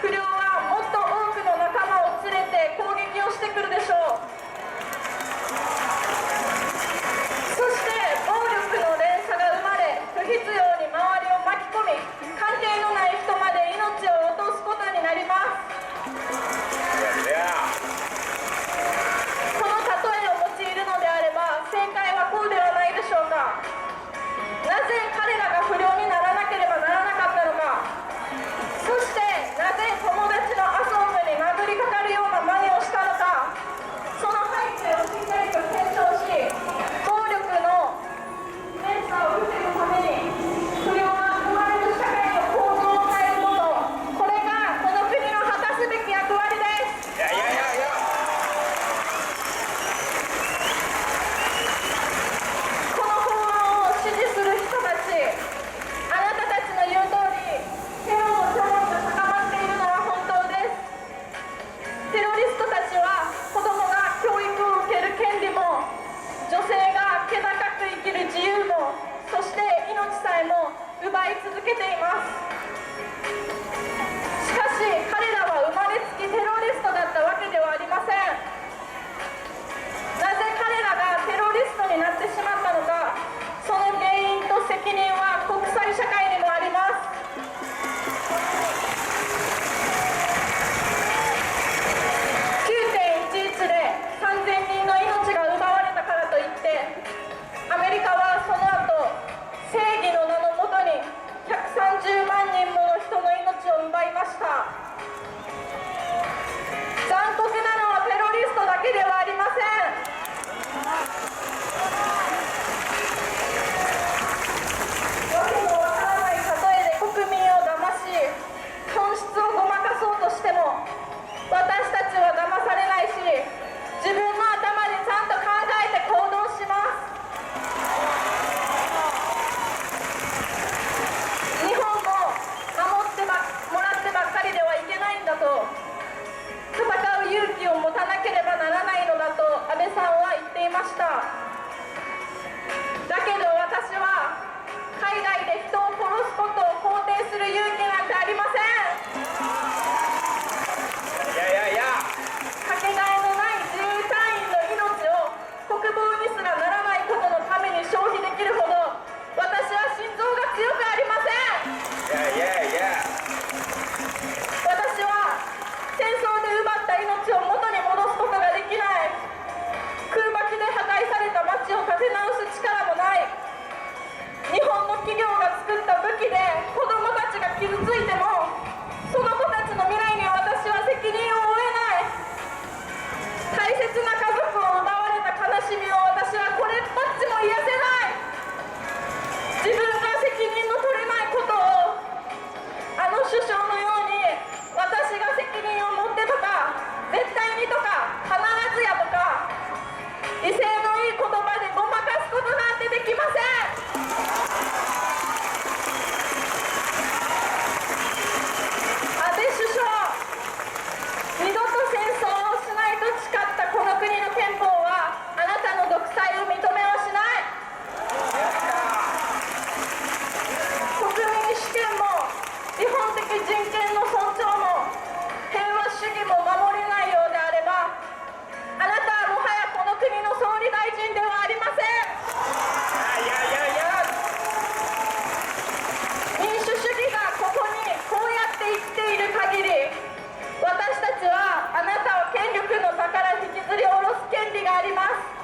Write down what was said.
不良はもっと多くの仲間を連れて攻撃をしてくるでしょう。そして暴力の連鎖が生まれ、不必要に周りを巻き込み、関係のない人まで命を落とすことになります。この例えを用いるのであれば、正解はこうではないでしょうか。なぜ彼らが不良にならなければならなかったのか、そしてなぜ友達のアソングに殴りかかるような真似をしたのか、その背景をしっかりと検証し、暴力の連鎖を防ぐために不良が生まれる社会の構造を変えること、これがこの国の果たすべき役割です。この法案を支持する人たち、あなたたちの言う通り、テロの脅威が高まっているのは本当です。テロリストたちは子供が教育を受ける権利も、女性が気高く生きる自由も、そして命さえも奪い続けています。しかし彼らは生まれつきテロリストだったわけではありません。なぜ彼らがテロリストになってしまったのか、その原因と責任は国際社会にもあります。9.11で3000人の命が奪われたからといって、アメリカはその後、正義の名のもとに130万人もの人の命を奪いました。残酷なのはテロリストだけではありません。わけのわからない例えで国民を騙し、本質をごまかそうとしても、私たちは騙されないし、自分の頭でちゃんと考えて行動します。日本も守ってもらってばっかりではいけないんだと、戦う勇気を持たなければならないのだと安倍さんは言っていました。だけど私は海外で人を殺すことを肯定する勇気なんてありません。かけがえのない自衛隊員の命を国防にすらならないことのために消費できるほど、私は心臓が強くありません。私は戦争で奪った命を元に戻すことができない。空爆で破壊された街を立て直す力もない。日本の企業が作った武器で子供たちが傷ついても、その子たちの未来に私は責任を負えない。大切な家族を奪われた悲しみを私はこれっぽっちも癒せない。自分が責任の取れないことを、あの首相のように私が責任を持ってとか、絶対にとか、必ずやとか、威勢のいい言葉でごまかすことなんてできません。安倍首相、二度と戦争をしないと誓ったこの国の憲法はあなたの独裁を認めはしない。国民主権も基本的人権の尊重も平和主義も守れないようであれば、あなたはもはやこの国の総理大臣ではありません。民主主義がここにこうやって生きている限り、私たちはあなたを権力の座から引きずり下ろす権利があります。